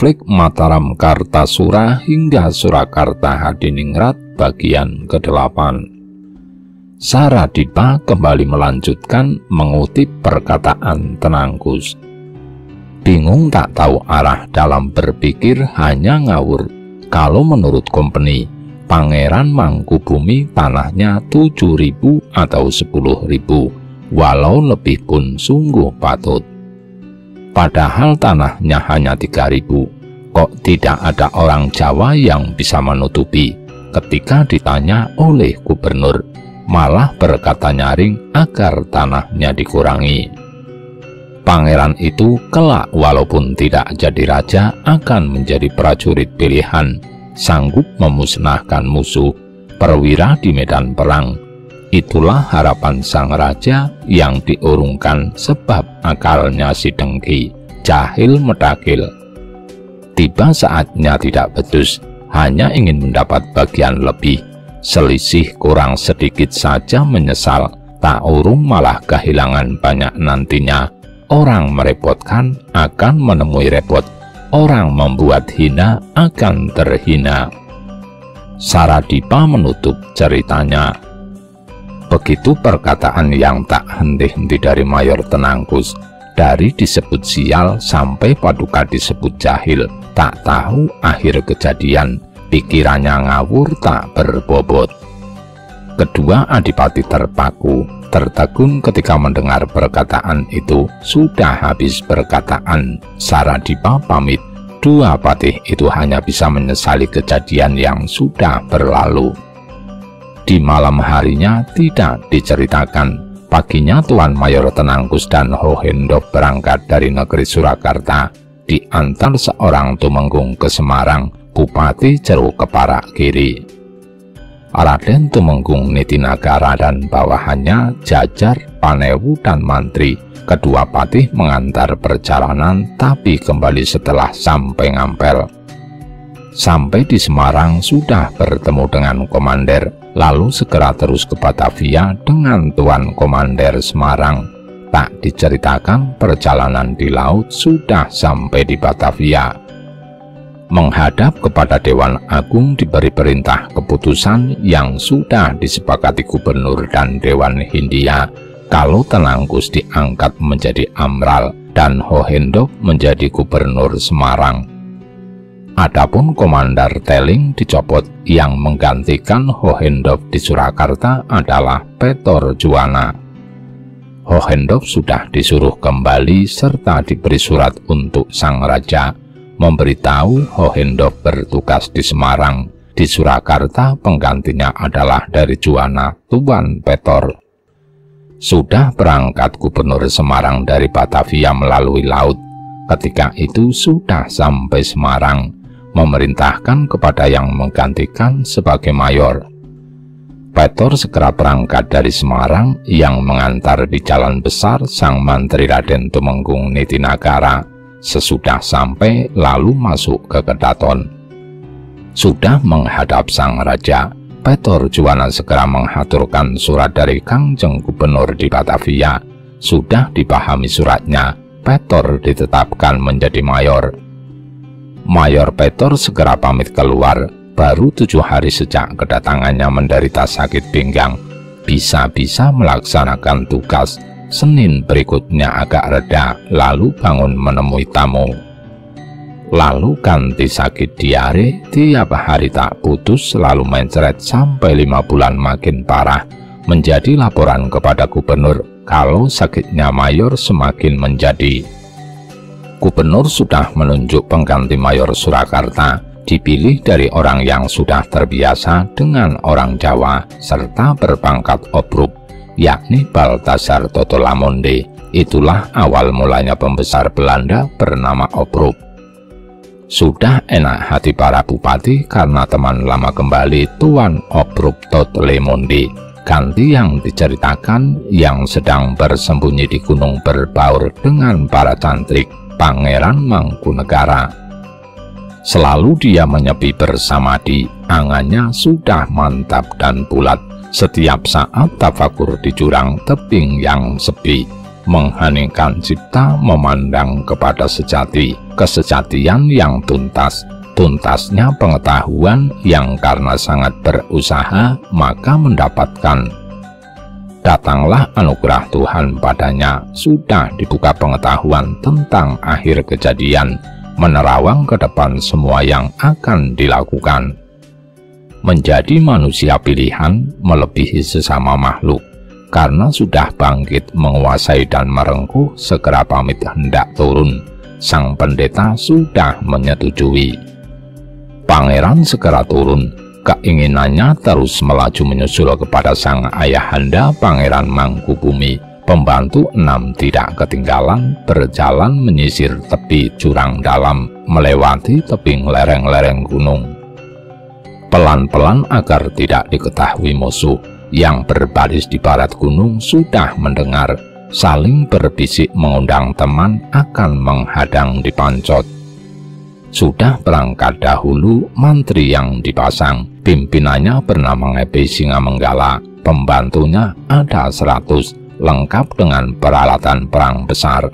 konflik Mataram Kartasura hingga Surakarta Hadiningrat bagian ke-8. Saradipa kembali melanjutkan mengutip perkataan Tenangkus. Bingung tak tahu arah dalam berpikir, hanya ngawur. Kalau menurut company, Pangeran Mangkubumi tanahnya 7.000 atau 10.000, walau lebih pun sungguh patut. Padahal tanahnya hanya 3.000, kok tidak ada orang Jawa yang bisa menutupi. Ketika ditanya oleh gubernur, malah berkata nyaring agar tanahnya dikurangi. Pangeran itu kelak walaupun tidak jadi raja akan menjadi prajurit pilihan, sanggup memusnahkan musuh, perwira di medan perang. Itulah harapan sang raja yang diurungkan sebab akalnya si dengki, jahil medakil. Tiba saatnya tidak becus, hanya ingin mendapat bagian lebih. Selisih kurang sedikit saja menyesal, tak urung malah kehilangan banyak nantinya. Orang merepotkan akan menemui repot, orang membuat hina akan terhina. Saradipa menutup ceritanya. Begitu perkataan yang tak henti-henti dari Mayor Tenangkus, dari disebut sial sampai Paduka disebut jahil, tak tahu akhir kejadian, pikirannya ngawur tak berbobot. Kedua adipati terpaku, tertegun ketika mendengar perkataan itu. Sudah habis perkataan, Saradipa pamit. Dua patih itu hanya bisa menyesali kejadian yang sudah berlalu. Di malam harinya tidak diceritakan. Paginya Tuan Mayor Tenangkus dan Hohendoff berangkat dari negeri Surakarta, diantar seorang tumenggung ke Semarang, Bupati Ceruk Keparak Kiri. Raden Tumenggung Nitinagara dan bawahannya jajar Panewu dan Mantri. Kedua patih mengantar perjalanan, tapi kembali setelah sampai Ngampel. Sampai di Semarang sudah bertemu dengan komander, lalu segera terus ke Batavia dengan Tuan Komander Semarang. Tak diceritakan perjalanan di laut, sudah sampai di Batavia. Menghadap kepada Dewan Agung diberi perintah keputusan yang sudah disepakati Gubernur dan Dewan Hindia, kalau Tenangkus diangkat menjadi Amral dan Hohendoff menjadi Gubernur Semarang. Adapun Komander Teling dicopot, yang menggantikan Hohendoff di Surakarta adalah Petor Juwana. Hohendoff sudah disuruh kembali serta diberi surat untuk sang raja, memberitahu Hohendoff bertugas di Semarang. Di Surakarta penggantinya adalah dari Juwana, Tuan Petor. Sudah berangkat Gubernur Semarang dari Batavia melalui laut. Ketika itu sudah sampai Semarang, memerintahkan kepada yang menggantikan sebagai mayor. Petor segera berangkat dari Semarang, yang mengantar di jalan besar sang Mantri Raden Tumenggung Nitinagara. Sesudah sampai lalu masuk ke Kedaton. Sudah menghadap sang raja, Petor Juwana segera menghaturkan surat dari Kangjeng Gubernur di Batavia. Sudah dipahami suratnya, Petor ditetapkan menjadi mayor. Mayor Petor segera pamit keluar. Baru 7 hari sejak kedatangannya menderita sakit pinggang, bisa-bisa melaksanakan tugas. Senin berikutnya agak reda, lalu bangun menemui tamu. Lalu ganti sakit diare, tiap hari tak putus, selalu mencret sampai 5 bulan makin parah. Menjadi laporan kepada gubernur kalau sakitnya mayor semakin menjadi. Gubernur sudah menunjuk pengganti Mayor Surakarta, dipilih dari orang yang sudah terbiasa dengan orang Jawa serta berpangkat obruk, yakni Baltasar Totolamonde. Itulah awal mulanya pembesar Belanda bernama Obruk. Sudah enak hati para bupati karena teman lama kembali Tuan Obruk Totolamonde. Ganti yang diceritakan yang sedang bersembunyi di gunung berbaur dengan para cantrik Pangeran Mangkunegara. Selalu dia menyepi bersamadi, angannya sudah mantap dan bulat. Setiap saat tafakur di jurang tebing yang sepi. mengheningkan cipta memandang kepada sejati, kesejatian yang tuntas, tuntasnya pengetahuan yang karena sangat berusaha maka mendapatkan. Datanglah anugerah Tuhan padanya, sudah dibuka pengetahuan tentang akhir kejadian, menerawang ke depan semua yang akan dilakukan. Menjadi manusia pilihan melebihi sesama makhluk, karena sudah bangkit menguasai dan merengkuh, segera pamit hendak turun. Sang pendeta sudah menyetujui. Pangeran segera turun, keinginannya terus melaju menyusul kepada sang ayahanda Pangeran Mangkubumi. Pembantu 6 tidak ketinggalan, berjalan menyisir tepi jurang dalam, melewati tebing lereng-lereng gunung. Pelan-pelan agar tidak diketahui musuh yang berbaris di barat gunung sudah mendengar, saling berbisik mengundang teman akan menghadang di Pancot. Sudah berangkat dahulu mantri yang dipasang, pimpinannya bernama Ngepi Singamenggala, pembantunya ada 100, lengkap dengan peralatan perang besar.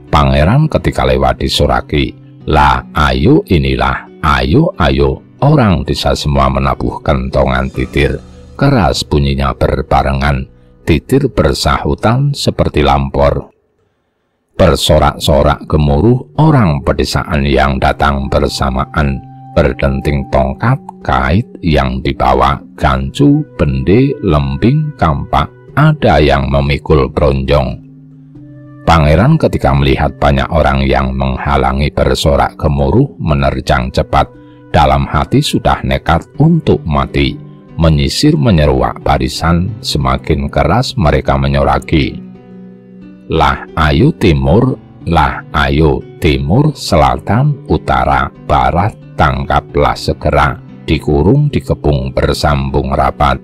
Pangeran ketika lewat di Soraki, "Lah, ayo inilah, ayo, ayo." Orang desa semua menabuh kentongan titir, keras bunyinya berbarengan, titir bersahutan seperti lampor. Bersorak-sorak gemuruh orang pedesaan yang datang bersamaan, berdenting tongkat, kait yang dibawa, gancu, bende, lembing, kampak, ada yang memikul bronjong. Pangeran ketika melihat banyak orang yang menghalangi bersorak gemuruh menerjang cepat, dalam hati sudah nekat untuk mati, menyisir menyeruak barisan, semakin keras mereka menyoraki. "Lah ayo timur, lah ayo timur, selatan, utara, barat, tangkaplah segera, dikurung, dikepung bersambung rapat."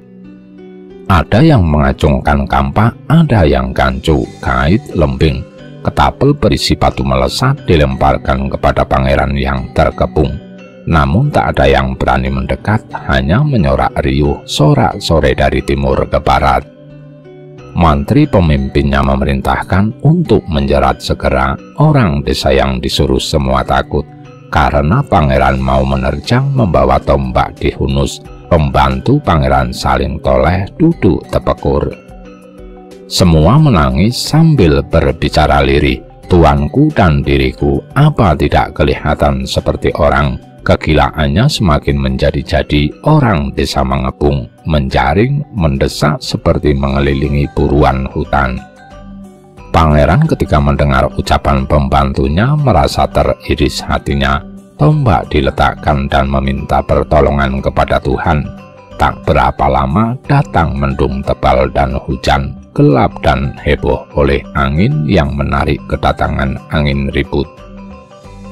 Ada yang mengacungkan kampak, ada yang gancu, kait, lembing, ketapel berisi batu melesat dilemparkan kepada pangeran yang terkepung. Namun tak ada yang berani mendekat, hanya menyorak riuh sorak-sore dari timur ke barat. Mantri pemimpinnya memerintahkan untuk menjerat segera orang desa yang disuruh semua takut, karena pangeran mau menerjang membawa tombak di hunus. Pembantu pangeran saling toleh duduk tepekur. Semua menangis sambil berbicara lirih, "Tuanku dan diriku, apa tidak kelihatan seperti orang?" Kegilaannya semakin menjadi-jadi, orang desa mengepung, menjaring, mendesak seperti mengelilingi buruan hutan. Pangeran ketika mendengar ucapan pembantunya merasa teriris hatinya, tombak diletakkan dan meminta pertolongan kepada Tuhan. Tak berapa lama datang mendung tebal dan hujan, gelap dan heboh oleh angin yang menarik kedatangan angin ribut.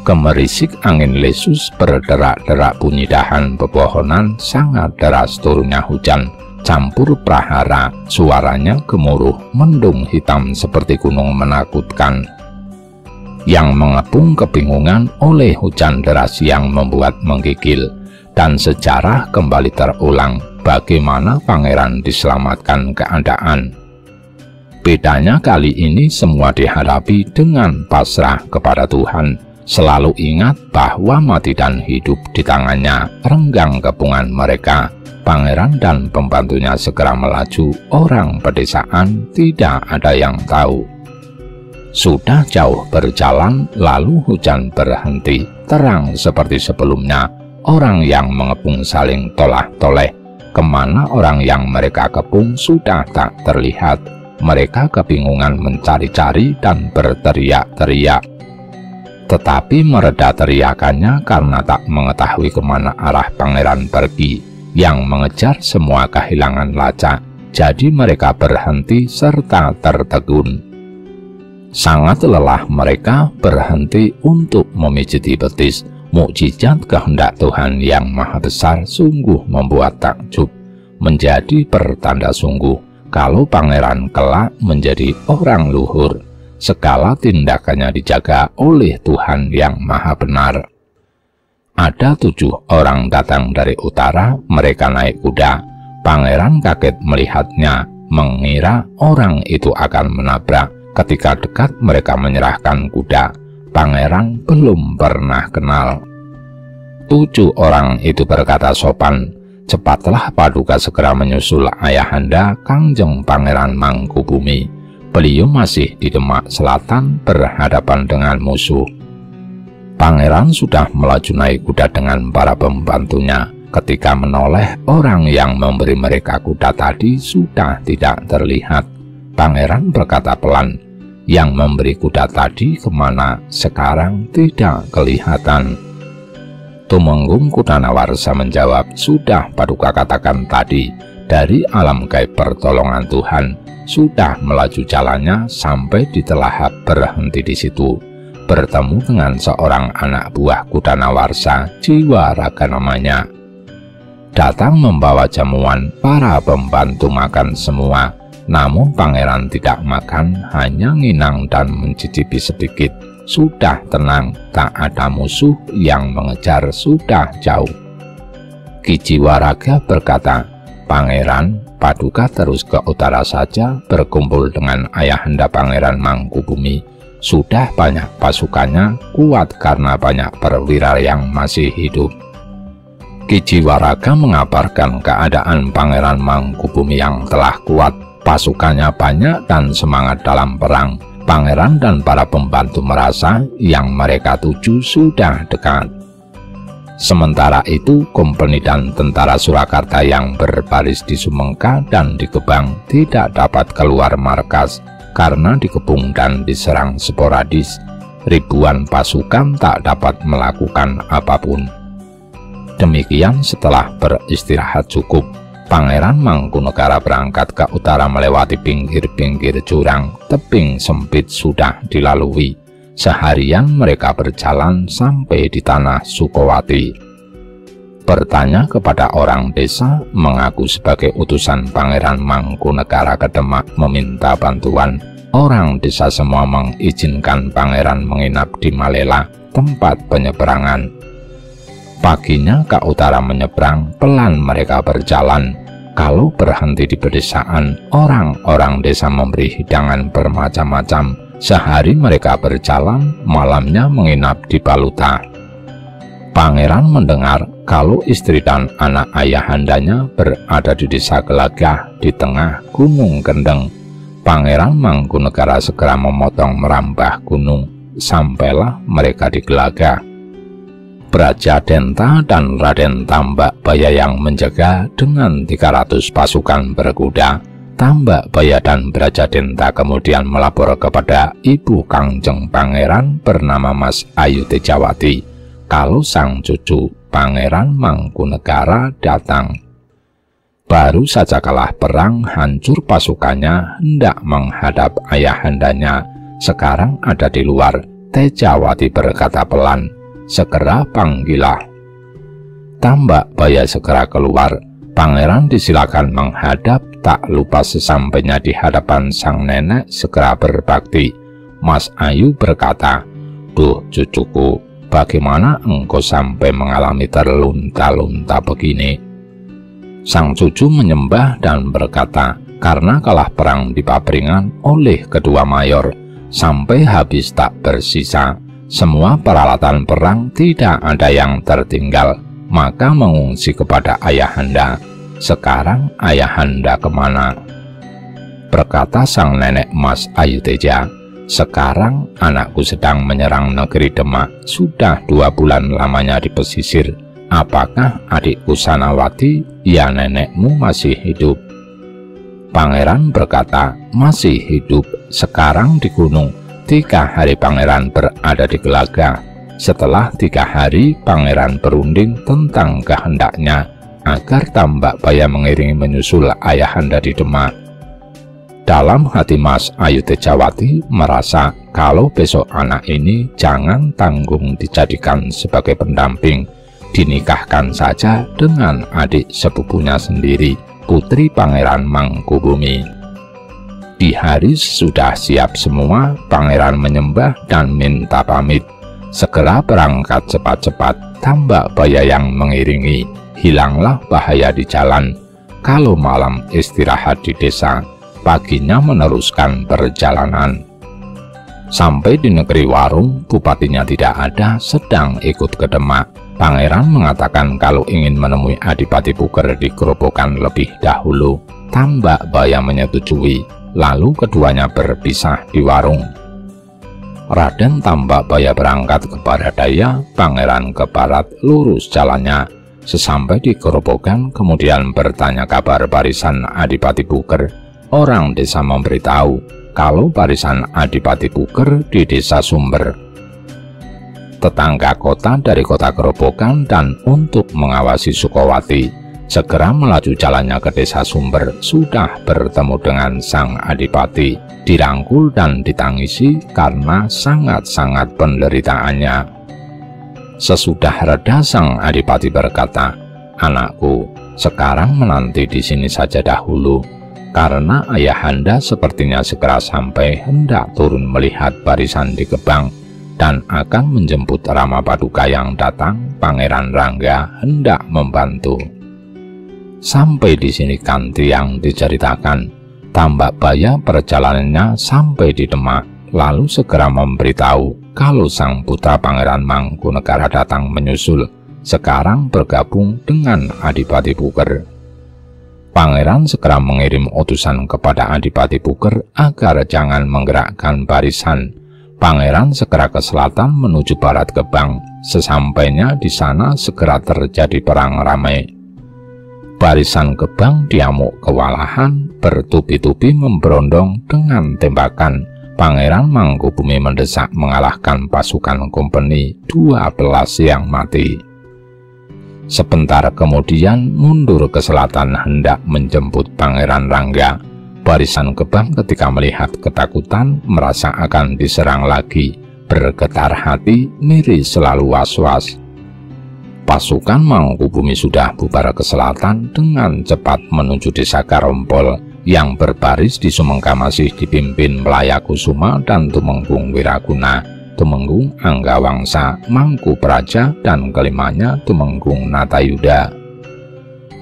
Gemerisik angin lesus, berderak-derak bunyi dahan pepohonan, sangat deras turunnya hujan, campur prahara, suaranya gemuruh, mendung hitam seperti gunung menakutkan. Yang mengepung kebingungan oleh hujan deras yang membuat menggigil, dan sejarah kembali terulang bagaimana pangeran diselamatkan keadaan. Bedanya kali ini semua dihadapi dengan pasrah kepada Tuhan. Selalu ingat bahwa mati dan hidup di tangannya, renggang kepungan mereka. Pangeran dan pembantunya segera melaju, orang pedesaan tidak ada yang tahu. Sudah jauh berjalan, lalu hujan berhenti, terang seperti sebelumnya. Orang yang mengepung saling tolah-toleh, kemana orang yang mereka kepung sudah tak terlihat. Mereka kebingungan mencari-cari dan berteriak-teriak. Tetapi mereda teriakannya karena tak mengetahui kemana arah pangeran pergi, yang mengejar semua kehilangan lacak. Jadi mereka berhenti serta tertegun. Sangat lelah mereka berhenti untuk memijiti betis. Mukjizat kehendak Tuhan yang maha besar sungguh membuat takjub, menjadi pertanda sungguh kalau pangeran kelak menjadi orang luhur. Segala tindakannya dijaga oleh Tuhan yang maha benar. Ada 7 orang datang dari utara, mereka naik kuda. Pangeran kaget melihatnya, mengira orang itu akan menabrak, Ketika dekat mereka menyerahkan kuda. Pangeran belum pernah kenal. 7 orang itu berkata sopan, "Cepatlah Paduka segera menyusul ayahanda Kangjeng Pangeran Mangkubumi. Beliau masih di Demak Selatan berhadapan dengan musuh." Pangeran sudah melaju naik kuda dengan para pembantunya. Ketika menoleh, orang yang memberi mereka kuda tadi sudah tidak terlihat. Pangeran berkata pelan, "Yang memberi kuda tadi kemana? Sekarang tidak kelihatan." Tumenggung Kudanawarsa menjawab, "Sudah Paduka katakan tadi, dari alam gaib pertolongan Tuhan, sudah melaju jalannya sampai di Telahap berhenti di situ. Bertemu dengan seorang anak buah Kudanawarsa, Jiwaraga namanya. Datang membawa jamuan, para pembantu makan semua. Namun pangeran tidak makan, hanya nginang dan mencicipi sedikit. Sudah tenang, tak ada musuh yang mengejar, sudah jauh." Ki Jiwaraga berkata, "Pangeran, Paduka terus ke utara saja berkumpul dengan ayahanda Pangeran Mangkubumi. Sudah banyak pasukannya, kuat karena banyak perwira yang masih hidup." Ki Jiwaraga mengabarkan keadaan Pangeran Mangkubumi yang telah kuat, pasukannya banyak dan semangat dalam perang. Pangeran dan para pembantu merasa yang mereka tuju sudah dekat. Sementara itu, kompeni dan tentara Surakarta yang berbaris di Sumengka dan di Gebang tidak dapat keluar markas karena dikepung dan diserang sporadis. Ribuan pasukan tak dapat melakukan apapun. Demikian setelah beristirahat cukup, Pangeran Mangkunegara berangkat ke utara melewati pinggir-pinggir jurang. Tebing sempit sudah dilalui. Seharian mereka berjalan sampai di tanah Sukowati. Bertanya kepada orang desa, mengaku sebagai utusan Pangeran Mangkunegara ke Demak meminta bantuan. Orang desa semua mengizinkan Pangeran menginap di Malela, tempat penyeberangan. Paginya ke utara menyeberang, pelan mereka berjalan. Kalau berhenti di pedesaan, orang-orang desa memberi hidangan bermacam-macam. Sehari mereka berjalan, malamnya menginap di Baluta. Pangeran mendengar kalau istri dan anak ayahandanya berada di desa Gelagah di tengah Gunung Kendeng. Pangeran Mangkunegara segera memotong merambah gunung. Sampailah mereka di Gelagah. Brajadenta dan Raden Tambak Baya yang menjaga dengan 300 pasukan berkuda. Tambak Baya dan Brajadenta kemudian melapor kepada ibu Kangjeng Pangeran bernama Mas Ayu Tejawati kalau sang cucu Pangeran Mangkunegara datang. Baru saja kalah perang, hancur pasukannya, hendak menghadap ayahandanya. Sekarang ada di luar. Tejawati berkata pelan, "Segera panggillah." Tambak Baya segera keluar. Pangeran disilakan menghadap, tak lupa sesampainya di hadapan sang nenek segera berbakti. Mas Ayu berkata, "Duh cucuku, bagaimana engkau sampai mengalami terlunta-lunta begini?" Sang cucu menyembah dan berkata, "Karena kalah perang di Papringan oleh kedua mayor, sampai habis tak bersisa. Semua peralatan perang tidak ada yang tertinggal, maka mengungsi kepada ayahanda. Sekarang ayahanda kemana?" Berkata sang nenek Mas Ayu Teja, "Sekarang anakku sedang menyerang negeri Demak. Sudah 2 bulan lamanya di pesisir. Apakah adikku Sanawati, ya nenekmu masih hidup?" Pangeran berkata, "Masih hidup, sekarang di gunung." 3 hari pangeran berada di Gelagah. Setelah 3 hari pangeran berunding tentang kehendaknya agar Tambak Baya mengiringi menyusul ayahanda di Demak. Dalam hati Mas Ayu Tejawati merasa kalau besok anak ini jangan tanggung dijadikan sebagai pendamping, dinikahkan saja dengan adik sepupunya sendiri, putri Pangeran Mangkubumi. Di hari sudah siap semua, pangeran menyembah dan minta pamit. Segera berangkat cepat-cepat. Tambak Baya yang mengiringi. Hilanglah bahaya di jalan. Kalau malam istirahat di desa, paginya meneruskan perjalanan. Sampai di negeri Warung, bupatinya tidak ada, sedang ikut ke Demak. Pangeran mengatakan kalau ingin menemui Adipati Puger di Grobogan lebih dahulu. Tambak Baya menyetujui, lalu keduanya berpisah di Warung. Raden Tambak Baya berangkat ke barat daya, Pangeran ke barat, lurus jalannya. Sesampai di Grobogan, kemudian bertanya kabar barisan Adipati Puger. Orang desa memberitahu kalau barisan Adipati Puger di desa Sumber, tetangga kota dari kota Grobogan, dan untuk mengawasi Sukowati segera melaju jalannya ke desa Sumber. Sudah bertemu dengan sang Adipati, dirangkul dan ditangisi karena sangat-sangat penderitaannya. Sesudah reda, sang Adipati berkata, "Anakku, sekarang menanti di sini saja dahulu, karena ayahanda sepertinya segera sampai, hendak turun melihat barisan di Gebang dan akan menjemput Rama Paduka yang datang. Pangeran Rangga hendak membantu." Sampai di sini kanti yang diceritakan. Tambak Baya perjalanannya sampai di Demak, lalu segera memberitahu kalau sang putra Pangeran Mangkunegara datang menyusul, sekarang bergabung dengan Adipati Puger. Pangeran segera mengirim utusan kepada Adipati Puger agar jangan menggerakkan barisan. Pangeran segera ke selatan menuju barat Gebang. Sesampainya di sana segera terjadi perang ramai. Barisan Gebang diamuk kewalahan, bertubi-tubi memberondong dengan tembakan. Pangeran Mangkubumi mendesak mengalahkan pasukan kompeni 12 yang mati. Sebentar kemudian mundur ke selatan hendak menjemput Pangeran Rangga. Barisan Gebang ketika melihat ketakutan, merasa akan diserang lagi, bergetar hati, miris selalu was-was. Pasukan Mangkubumi sudah bubar ke selatan dengan cepat menuju desa Karompol yang berbaris di Sumengka masih dipimpin Melayakusuma dan Tumenggung Wiraguna, Tumenggung Anggawangsa, Mangku Praja, dan kelimanya Tumenggung Natayuda.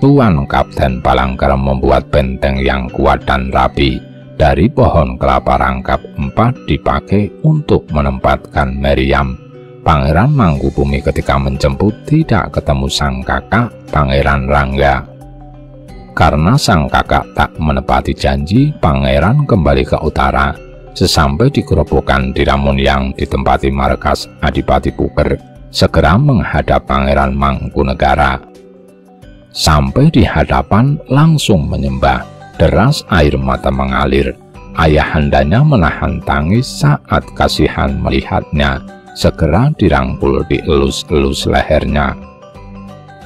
Tuan Kapten Palangkarem membuat benteng yang kuat dan rapi dari pohon kelapa rangkap 4 dipakai untuk menempatkan meriam. Pangeran Mangkubumi ketika menjemput tidak ketemu sang kakak Pangeran Rangga. Karena sang kakak tak menepati janji, Pangeran kembali ke utara. Sesampai di Grobogan di Ramun yang ditempati markas Adipati Puger, segera menghadap Pangeran Mangkunegara. Sampai di hadapan langsung menyembah, deras air mata mengalir. Ayahandanya menahan tangis saat kasihan melihatnya, segera dirangkul dielus-elus lehernya.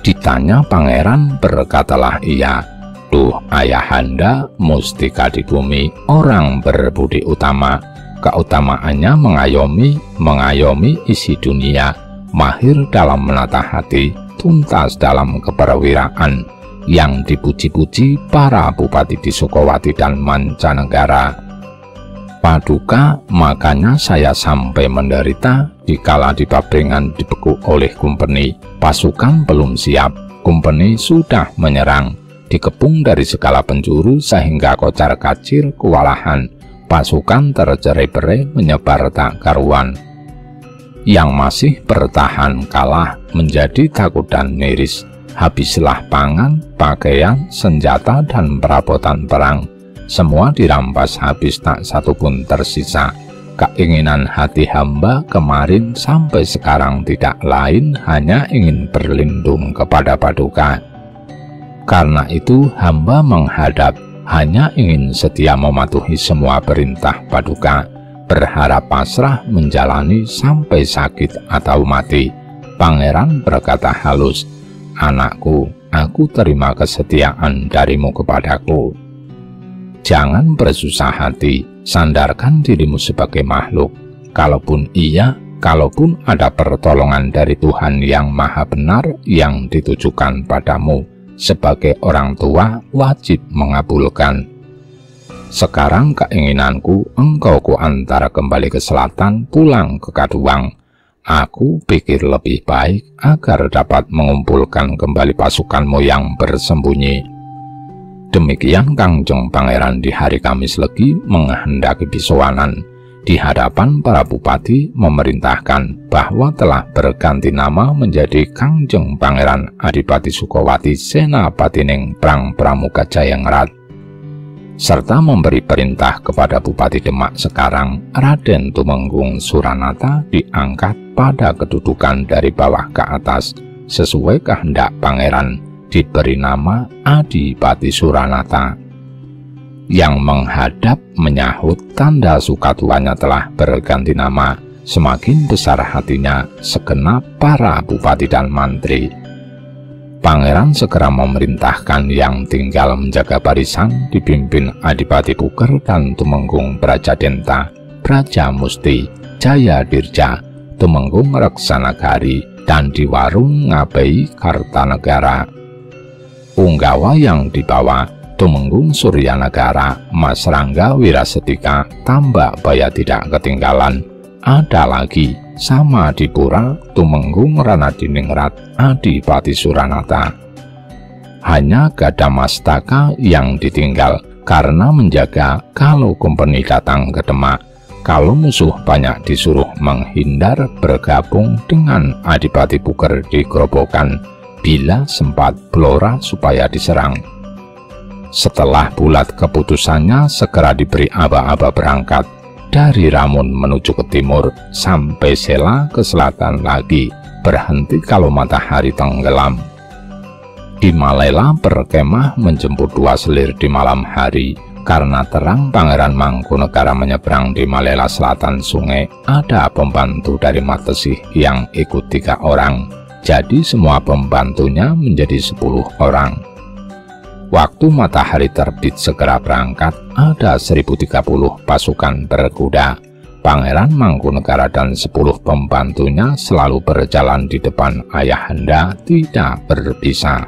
Ditanya Pangeran, berkatalah ia, "Duh ayahanda, mustika di bumi, orang berbudi utama. Keutamaannya mengayomi isi dunia, mahir dalam menata hati, tuntas dalam keperwiraan, yang dipuji-puji para bupati di Sukowati dan mancanegara. Paduka, makanya saya sampai menderita dikala di Papringan dibekuk oleh Kumpeni. Pasukan belum siap, Kumpeni sudah menyerang. Dikepung dari segala penjuru sehingga kocar-kacir kewalahan. Pasukan tercerai-berai menyebar tak karuan. Yang masih bertahan kalah menjadi takut dan miris. Habislah pangan, pakaian, senjata, dan perabotan perang. Semua dirampas habis, tak satu pun tersisa. Keinginan hati hamba kemarin sampai sekarang tidak lain, hanya ingin berlindung kepada Paduka. Karena itu hamba menghadap, hanya ingin setia mematuhi semua perintah Paduka, berharap pasrah menjalani sampai sakit atau mati." Pangeran berkata halus, "Anakku, aku terima kesetiaan darimu kepadaku. Jangan bersusah hati, sandarkan dirimu sebagai makhluk. Kalaupun ada pertolongan dari Tuhan yang Maha Benar yang ditujukan padamu, sebagai orang tua wajib mengabulkan. Sekarang keinginanku engkau ku antara kembali ke selatan, pulang ke Kaduang. Aku pikir lebih baik agar dapat mengumpulkan kembali pasukanmu yang bersembunyi." Demikian Kangjeng Pangeran di hari Kamis Legi menghendaki bisowanan. Di hadapan para bupati memerintahkan bahwa telah berganti nama menjadi Kangjeng Pangeran Adipati Sukawati Senapatining Prang Pramuka Jayengrat, serta memberi perintah kepada Bupati Demak sekarang, Raden Tumenggung Suranata, diangkat pada kedudukan dari bawah ke atas sesuai kehendak pangeran, diberi nama Adipati Suranata. Yang menghadap menyahut tanda suka tuanya telah berganti nama, semakin besar hatinya segenap para bupati dan mantri. Pangeran segera memerintahkan yang tinggal menjaga barisan dipimpin Adipati Puker dan Tumenggung Brajadenta, Brajamusti, Jayadirja, Tumenggung Reksanagari, dan Diwarung Ngabei Kartanegara. Punggawa yang dibawa Tumenggung Suryanagara, Mas Rangga Wirasetika, Tambak Baya tidak ketinggalan. Ada lagi sama Dipura, Tumenggung Ranadiningrat, Adipati Suranata. Hanya Gadamastaka yang ditinggal karena menjaga kalau kompeni datang ke Demak. Kalau musuh banyak disuruh menghindar bergabung dengan Adipati Puker di Grobogan bila sempat Blora supaya diserang. Setelah bulat keputusannya, segera diberi aba-aba berangkat dari Ramun menuju ke timur sampai Sela ke selatan lagi, berhenti kalau matahari tenggelam. Di Malela berkemah menjemput 2 selir di malam hari. Karena terang Pangeran Mangkunegara menyeberang di Malela selatan sungai, ada pembantu dari Matesih yang ikut 3 orang, jadi semua pembantunya menjadi 10 orang. Waktu matahari terbit segera berangkat, ada 1030 pasukan berkuda. Pangeran Mangkunegara dan 10 pembantunya selalu berjalan di depan ayahanda, tidak berpisah.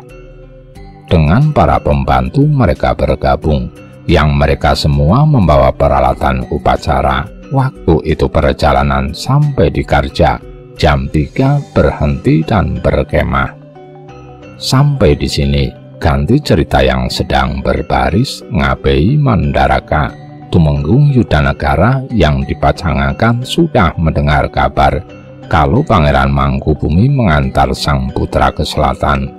Dengan para pembantu mereka bergabung, yang mereka semua membawa peralatan upacara. Waktu itu perjalanan sampai di Karja, jam 3 berhenti dan berkemah. Sampai di sini, ganti cerita yang sedang berbaris. Ngabei Mandaraka, Tumenggung Yudanegara yang dipacangakan sudah mendengar kabar kalau Pangeran Mangkubumi mengantar sang putra ke selatan.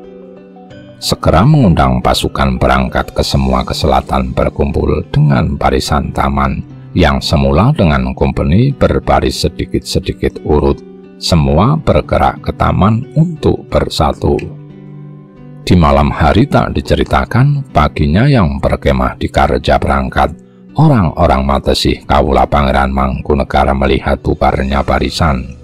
Segera mengundang pasukan berangkat ke semua ke selatan, berkumpul dengan barisan taman yang semula dengan kompeni berbaris sedikit-sedikit urut. Semua bergerak ke taman untuk bersatu. Di malam hari tak diceritakan, paginya yang berkemah di Karja berangkat. Orang-orang Matesih kawula Pangeran Mangkunegara melihat bubarnya barisan.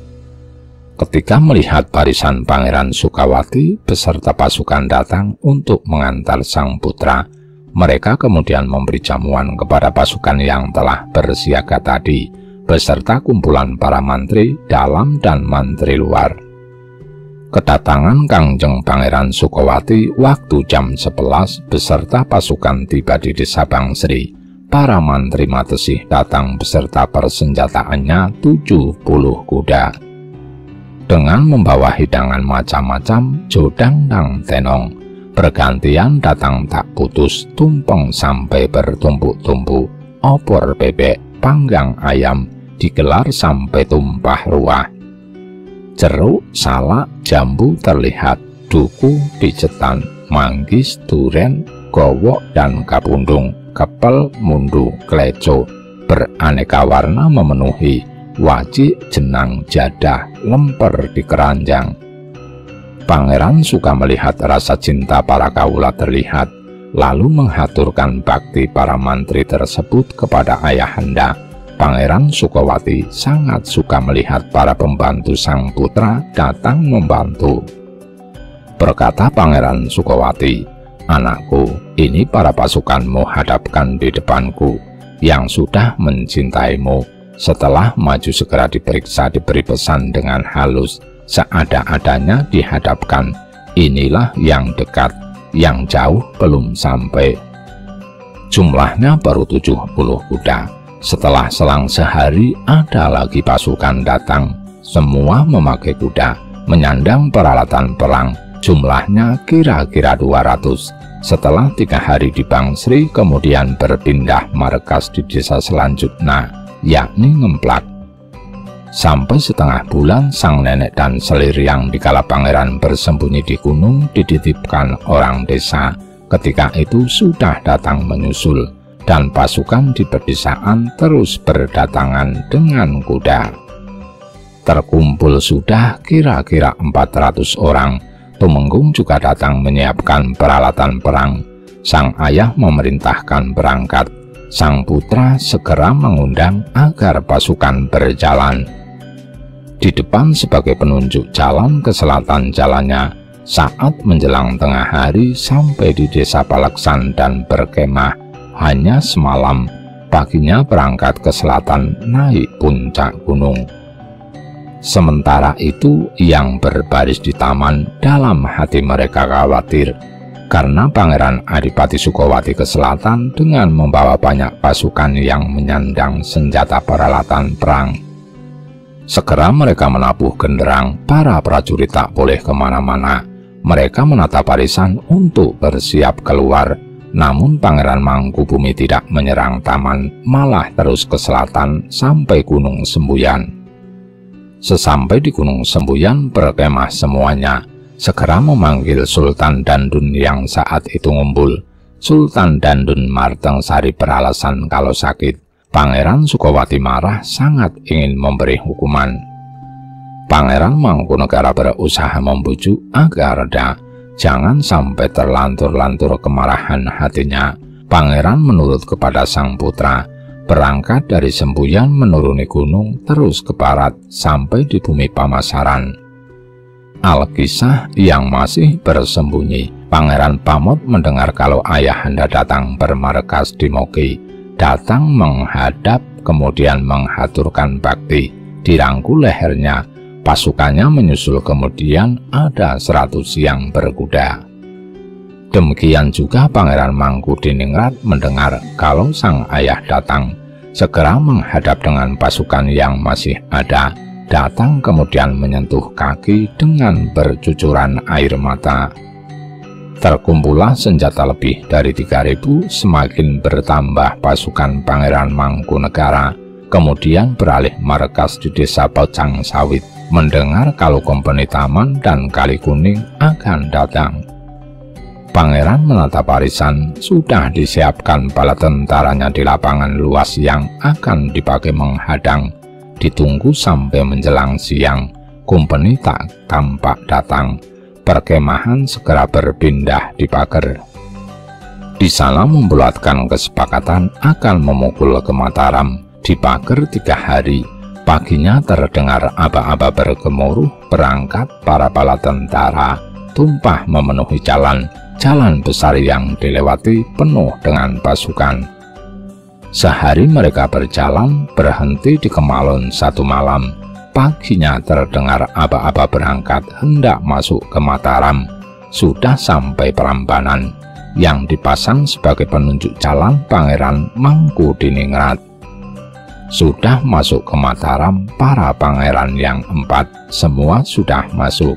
Ketika melihat barisan Pangeran Sukawati beserta pasukan datang untuk mengantar sang putra, mereka kemudian memberi jamuan kepada pasukan yang telah bersiaga tadi, beserta kumpulan para mantri dalam dan mantri luar. Kedatangan Kangjeng Pangeran Sukawati waktu jam 11 beserta pasukan tiba di Desa Bangsri. Para mantri Matesih datang beserta persenjataannya 70 kuda. Dengan membawa hidangan macam-macam, jodang dan tenong, bergantian datang tak putus, tumpeng sampai bertumpuk-tumpuk, opor bebek, panggang ayam, digelar sampai tumpah ruah. Jeruk, salak, jambu terlihat, duku, picetan, manggis, duren, gowok, dan kapundung, kepel, mundu, kleco, beraneka warna memenuhi, wajik, jenang, jadah, lemper di keranjang. Pangeran suka melihat rasa cinta para kawula terlihat, lalu menghaturkan bakti para mantri tersebut kepada ayahanda. Pangeran Sukawati sangat suka melihat para pembantu sang putra datang membantu. Berkata Pangeran Sukawati, "Anakku, ini para pasukanmu hadapkan di depanku, yang sudah mencintaimu. Setelah maju segera diperiksa, diberi pesan dengan halus, seada-adanya dihadapkan. Inilah yang dekat, yang jauh belum sampai." Jumlahnya baru 70 kuda. Setelah selang sehari, ada lagi pasukan datang. Semua memakai kuda, menyandang peralatan perang. Jumlahnya kira-kira 200. Setelah 3 hari di Bangsri, kemudian berpindah markas di desa selanjutnya, yakni Ngemplak. Sampai setengah bulan sang nenek dan Seliriang dikala pangeran bersembunyi di gunung dititipkan orang desa, ketika itu sudah datang menyusul, dan pasukan di pedesaan terus berdatangan dengan kuda. Terkumpul sudah kira-kira 400 orang. Tumenggung juga datang menyiapkan peralatan perang. Sang ayah memerintahkan berangkat. Sang putra segera mengundang agar pasukan berjalan. Di depan sebagai penunjuk jalan ke selatan jalannya, saat menjelang tengah hari sampai di desa Paleksan dan berkemah. Hanya semalam, paginya berangkat ke selatan naik puncak gunung. Sementara itu, yang berbaris di taman dalam hati mereka khawatir, karena Pangeran Adipati Sukowati ke selatan dengan membawa banyak pasukan yang menyandang senjata peralatan perang. Segera mereka menabuh genderang, para prajurit tak boleh kemana-mana. Mereka menata barisan untuk bersiap keluar. Namun Pangeran Mangkubumi tidak menyerang taman, malah terus ke selatan sampai Gunung Sembuyan. Sesampai di Gunung Sembuyan berkemah semuanya, segera memanggil Sultan Dandun yang saat itu ngumpul. Sultan Dandun Marteng Sari beralasan kalau sakit. Pangeran Sukowati marah, sangat ingin memberi hukuman. Pangeran Mangkunegara berusaha membujuk agar reda, jangan sampai terlantur-lantur kemarahan hatinya. Pangeran menurut kepada sang putra, berangkat dari Sembuyan menuruni gunung terus ke barat sampai di bumi Pamasaran. Alkisah yang masih bersembunyi, Pangeran Pamot mendengar kalau ayahanda datang bermarkas di Mogi, datang menghadap kemudian menghaturkan bakti, dirangkul lehernya, pasukannya menyusul kemudian ada 100 yang berkuda. Demikian juga Pangeran Mangkudiningrat mendengar kalau sang ayah datang, segera menghadap dengan pasukan yang masih ada, datang kemudian menyentuh kaki dengan bercucuran air mata. Terkumpullah senjata lebih dari 3.000, semakin bertambah pasukan Pangeran Mangkunegara, kemudian beralih markas di desa Pocang Sawit, mendengar kalau kompeni Taman dan Kali Kuning akan datang. Pangeran menata barisan, sudah disiapkan bala tentaranya di lapangan luas yang akan dipakai menghadang. Ditunggu sampai menjelang siang, kompeni tak tampak datang. Perkemahan segera berpindah di pager. Di sana membulatkan kesepakatan akan memukul ke Mataram. Di pager 3 hari, paginya terdengar aba-aba bergemuruh, berangkat para bala tentara, tumpah memenuhi jalan besar yang dilewati penuh dengan pasukan. Sehari mereka berjalan, berhenti di Kemalon 1 malam. Paginya terdengar aba-aba berangkat hendak masuk ke Mataram. Sudah sampai Prambanan, yang dipasang sebagai penunjuk jalan Pangeran Mangkudiningrat. Sudah masuk ke Mataram, para pangeran yang 4 semua sudah masuk.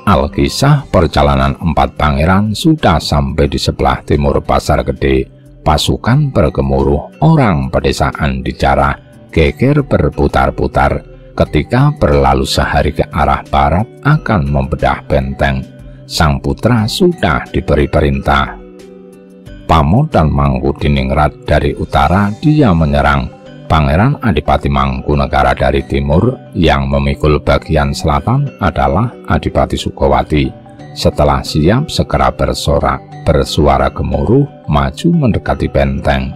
Alkisah perjalanan 4 pangeran sudah sampai di sebelah timur Pasar Gede. Pasukan bergemuruh, orang pedesaan dijarah, geger berputar-putar. Ketika berlalu sehari ke arah barat akan membedah benteng, sang putra sudah diberi perintah. Pamot dan Mangkudiningrat dari utara, dia menyerang. Pangeran Adipati Mangkunegara dari timur, yang memikul bagian selatan adalah Adipati Sukowati. Setelah siap segera bersuara gemuruh, maju mendekati benteng.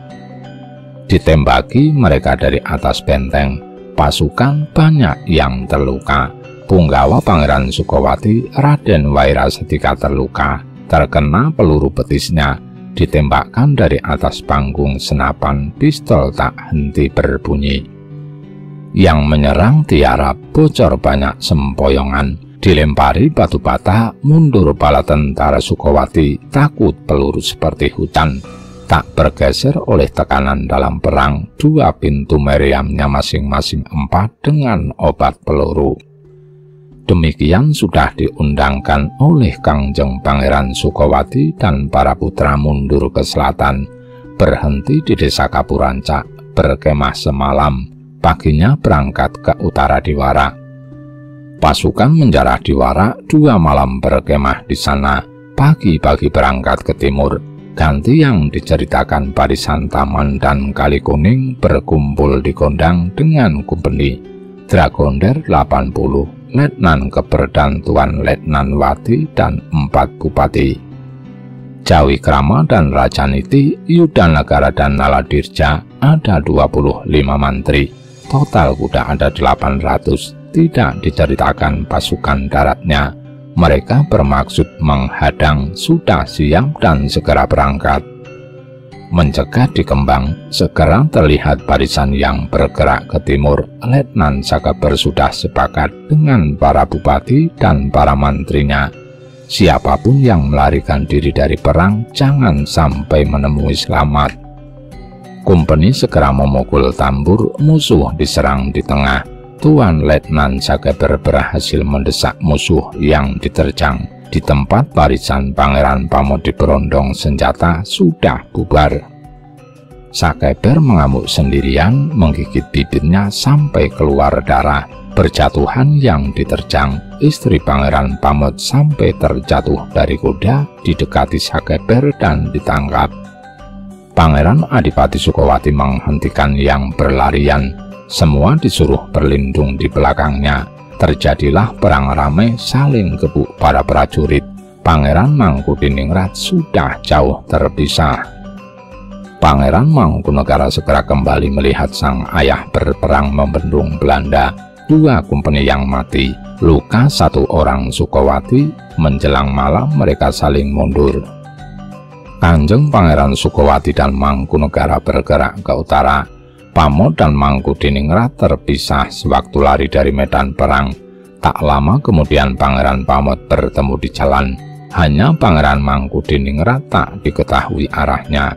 Ditembaki mereka dari atas benteng, pasukan banyak yang terluka. Punggawa Pangeran Sukowati, Raden Wairasetika terluka, terkena peluru betisnya. Ditembakkan dari atas panggung senapan, pistol tak henti berbunyi. Yang menyerang tiarap, bocor banyak sempoyongan, dilempari batu bata, mundur bala tentara Sukowati, takut peluru seperti hujan, tak bergeser oleh tekanan dalam perang. 2 pintu meriamnya masing-masing 4 dengan obat peluru. Demikian sudah diundangkan oleh Kangjeng Pangeran Sukowati dan para putra mundur ke selatan, berhenti di desa Kapurancak, berkemah semalam, paginya berangkat ke utara Diwara. Pasukan menjarah Diwara 2 malam berkemah di sana, pagi-pagi berangkat ke timur. Ganti yang diceritakan barisan Taman dan Kali Kuning berkumpul di Gondang dengan kompeni Dragonder 80, Letnan Keber dan Letnan Wati dan 4 bupati. Jawi Krama dan Rajaniti, Yudanagara dan Naladirja ada 25 mantri. Total kuda ada 800. Tidak diceritakan pasukan daratnya. Mereka bermaksud menghadang, sudah siap dan segera berangkat. Mencegat di Kembang, segera terlihat barisan yang bergerak ke timur. Letnan Sakaber sudah sepakat dengan para bupati dan para mantrinya. Siapapun yang melarikan diri dari perang, jangan sampai menemui selamat. Kompeni segera memukul tambur, musuh diserang di tengah. Tuan Letnan Sakaber berhasil mendesak musuh yang diterjang. Di tempat barisan Pangeran Pamodi berondong senjata sudah bubar. Sakaber mengamuk sendirian, menggigit bibirnya sampai keluar darah. Berjatuhan yang diterjang, istri Pangeran Pamod sampai terjatuh dari kuda, didekati Sakaber dan ditangkap. Pangeran Adipati Sukowati menghentikan yang berlarian. Semua disuruh berlindung di belakangnya. Terjadilah perang ramai, saling gebuk para prajurit. Pangeran Mangkudiningrat sudah jauh terpisah. Pangeran Mangkunegara segera kembali melihat sang ayah berperang membendung Belanda. 2 kompeni yang mati, luka 1 orang Sukowati. Menjelang malam mereka saling mundur. Kanjeng Pangeran Sukowati dan Mangkunegara bergerak ke utara. Pamod dan Mangkudiningrat terpisah sewaktu lari dari medan perang. Tak lama kemudian Pangeran Pamod bertemu di jalan. Hanya Pangeran Mangkudiningrat tak diketahui arahnya.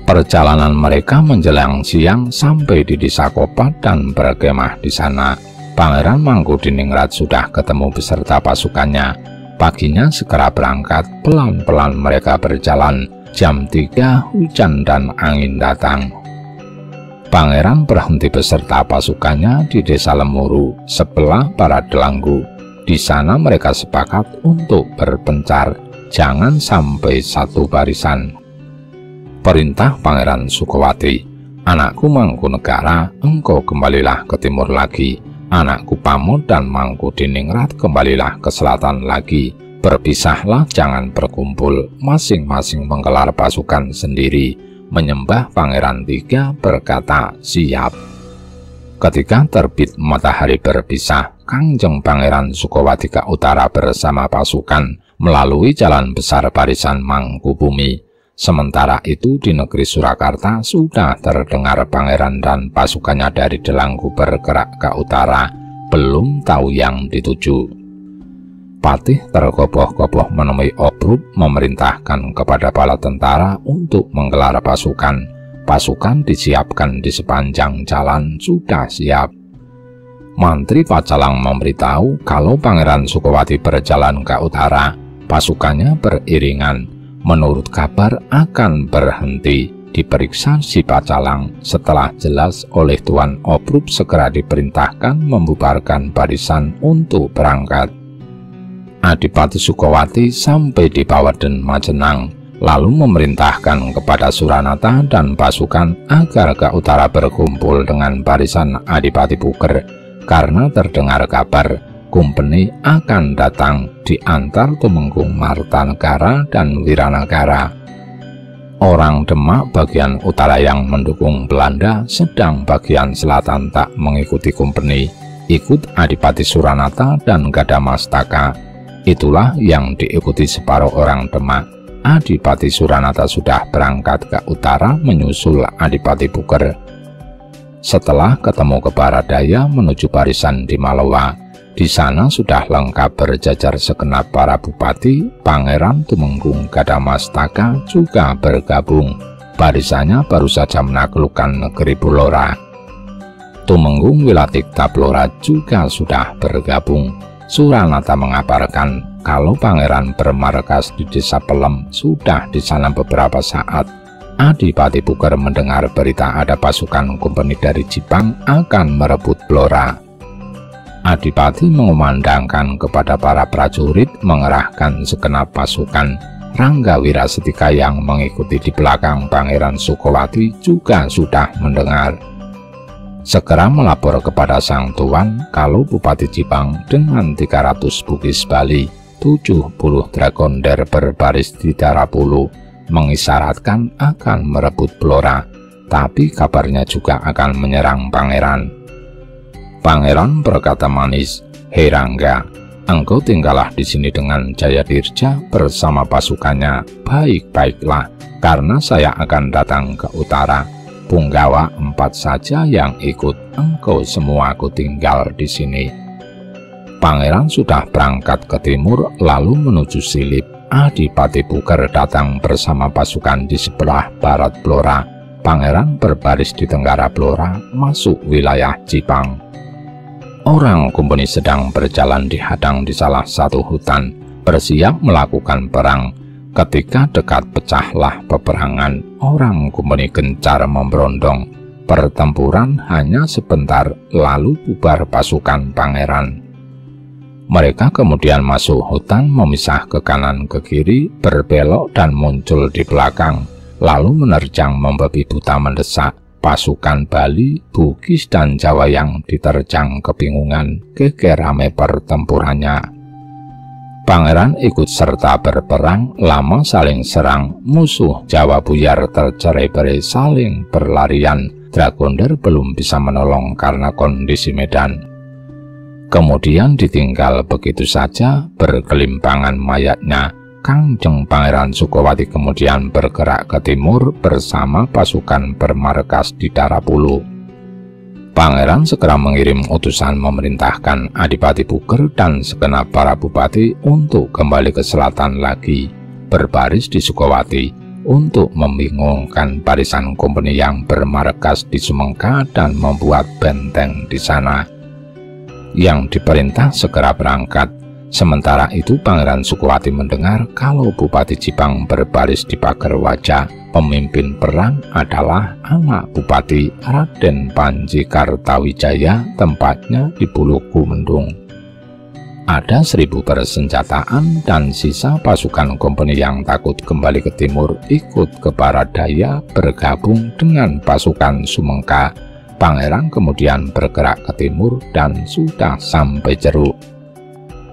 Perjalanan mereka menjelang siang sampai di Desa Kopat dan berkemah di sana. Pangeran Mangkudiningrat sudah ketemu beserta pasukannya. Paginya segera berangkat, pelan-pelan mereka berjalan. Jam 3 hujan dan angin datang. Pangeran berhenti beserta pasukannya di Desa Lemuru, sebelah Barat Delanggu. Di sana mereka sepakat untuk berpencar, jangan sampai satu barisan. Perintah Pangeran Sukowati, anakku Mangkunegara, engkau kembalilah ke timur lagi. Anakku Pamod dan Mangkudiningrat kembalilah ke selatan lagi. Berpisahlah, jangan berkumpul, masing-masing menggelar pasukan sendiri. Menyembah Pangeran III berkata, siap. Ketika terbit matahari berpisah, Kanjeng Pangeran Sukowati ke utara bersama pasukan melalui jalan besar barisan Mangkubumi. Sementara itu di negeri Surakarta sudah terdengar Pangeran dan pasukannya dari Delanggu bergerak ke utara, belum tahu yang dituju. Patih tergopoh-gopoh menemui Obruk, memerintahkan kepada bala tentara untuk menggelar pasukan. Pasukan disiapkan di sepanjang jalan, sudah siap. Mantri Pacalang memberitahu kalau Pangeran Sukowati berjalan ke utara, pasukannya beriringan. Menurut kabar akan berhenti. Diperiksa si Pacalang, setelah jelas oleh Tuan Obruk segera diperintahkan membubarkan barisan untuk berangkat. Adipati Sukowati sampai di Pawaden Majenang, lalu memerintahkan kepada Suranata dan pasukan agar ke utara berkumpul dengan barisan Adipati Puger, karena terdengar kabar kompeni akan datang diantar Tumenggung Martanegara dan Wiranagara. Orang Demak bagian utara yang mendukung Belanda, sedang bagian selatan tak mengikuti kompeni, ikut Adipati Suranata dan Gadamastaka. Itulah yang diikuti separuh orang Demak. Adipati Suranata sudah berangkat ke utara menyusul Adipati Puger. Setelah ketemu ke barat daya menuju barisan di Malowa, di sana sudah lengkap berjajar segenap para bupati. Pangeran Tumenggung Gadamastaka juga bergabung. Barisannya baru saja menaklukkan negeri Bulora. Tumenggung Wilatik Tablora juga sudah bergabung. Suranata mengabarkan kalau Pangeran bermarkas di Desa Pelem sudah di sana beberapa saat. Adipati Puker mendengar berita ada pasukan kompeni dari Jipang akan merebut Blora. Adipati mengumandangkan kepada para prajurit mengerahkan segenap pasukan. Rangga Wirasetika yang mengikuti di belakang Pangeran Sukowati juga sudah mendengar. Segera melapor kepada sang tuan kalau Bupati Jipang dengan 300 bugis Bali, 70 Dragonder berbaris di Darapulu mengisyaratkan akan merebut Blora, tapi kabarnya juga akan menyerang pangeran. Pangeran berkata manis, "Hei Rangga, engkau tinggallah di sini dengan Jayadirja bersama pasukannya. Baik-baiklah, karena saya akan datang ke utara. Punggawa 4 saja yang ikut, engkau semua aku tinggal di sini." Pangeran sudah berangkat ke timur lalu menuju Silip. Adipati Puker datang bersama pasukan di sebelah barat Blora. Pangeran berbaris di tenggara Blora masuk wilayah Jipang. Orang kompeni sedang berjalan dihadang di salah satu hutan, bersiap melakukan perang. Ketika dekat pecahlah peperangan, orang kompeni gencar memberondong. Pertempuran hanya sebentar, lalu bubar pasukan pangeran. Mereka kemudian masuk hutan, memisah ke kanan ke kiri, berbelok dan muncul di belakang, lalu menerjang membabi buta mendesak. Pasukan Bali, Bugis, dan Jawa yang diterjang kebingungan, geger rame pertempurannya. Pangeran ikut serta berperang, lama saling serang, musuh Jawa buyar tercerai-berai saling berlarian, Dragonder belum bisa menolong karena kondisi medan. Kemudian ditinggal begitu saja, berkelimpangan mayatnya. Kangjeng Pangeran Sukowati kemudian bergerak ke timur bersama pasukan bermarkas di Darapulu. Pangeran segera mengirim utusan memerintahkan Adipati Puker dan segenap para bupati untuk kembali ke selatan lagi, berbaris di Sukowati untuk membingungkan barisan kompeni yang bermarkas di Sumengka dan membuat benteng di sana. Yang diperintah segera berangkat. Sementara itu Pangeran Sukowati mendengar kalau Bupati Jipang berbaris di pagar wajah. Pemimpin perang adalah anak Bupati, Raden Panji Kartawijaya, tempatnya di Bulukumendung. Ada 1000 persenjataan dan sisa pasukan kompeni yang takut kembali ke timur ikut ke barat daya bergabung dengan pasukan Sumengka. Pangeran kemudian bergerak ke timur dan sudah sampai Jeruk.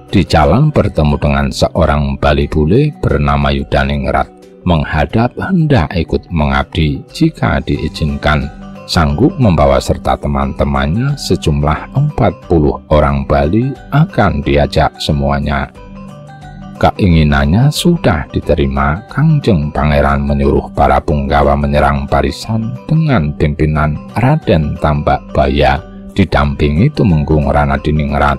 Di jalan bertemu dengan seorang Bali bule bernama Yudaningrat, menghadap hendak ikut mengabdi jika diizinkan. Sanggup membawa serta teman-temannya sejumlah 40 orang Bali akan diajak semuanya. Keinginannya sudah diterima. Kangjeng Pangeran menyuruh para punggawa menyerang barisan dengan pimpinan Raden Tambak Baya, didampingi Tumenggung Ranadiningrat.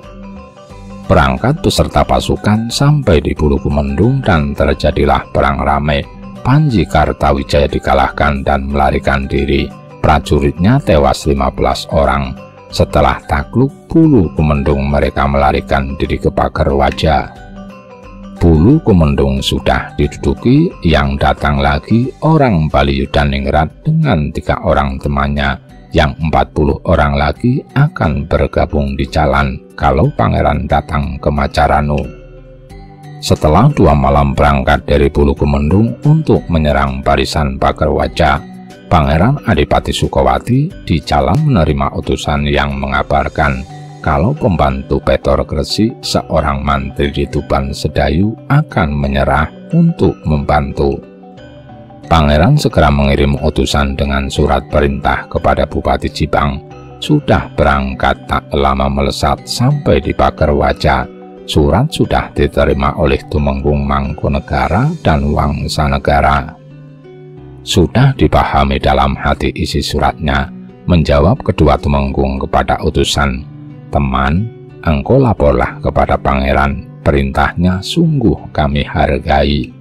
Berangkat beserta pasukan sampai di Bulukumendung dan terjadilah perang ramai. Panji Kartawijaya dikalahkan dan melarikan diri. Prajuritnya tewas 15 orang. Setelah takluk Bulukumendung, mereka melarikan diri ke pagar wajah. Bulukumendung sudah diduduki, yang datang lagi orang Bali Yudaningrat dengan 3 orang temannya. Yang 40 orang lagi akan bergabung di jalan kalau pangeran datang ke Macaranu. Setelah 2 malam berangkat dari Bulukumendung untuk menyerang barisan pagar wajah, Pangeran Adipati Sukowati di jalan menerima utusan yang mengabarkan kalau pembantu Petor Gresik, seorang mantri di Tuban Sedayu, akan menyerah untuk membantu. Pangeran segera mengirim utusan dengan surat perintah kepada Bupati Jipang. Sudah berangkat tak lama melesat sampai di pagar wajah. Surat sudah diterima oleh Tumenggung Mangkunegara dan Wangsanegara. Sudah dipahami dalam hati isi suratnya. Menjawab kedua Tumenggung kepada utusan, "Teman, engkau laporlah kepada pangeran. Perintahnya sungguh kami hargai.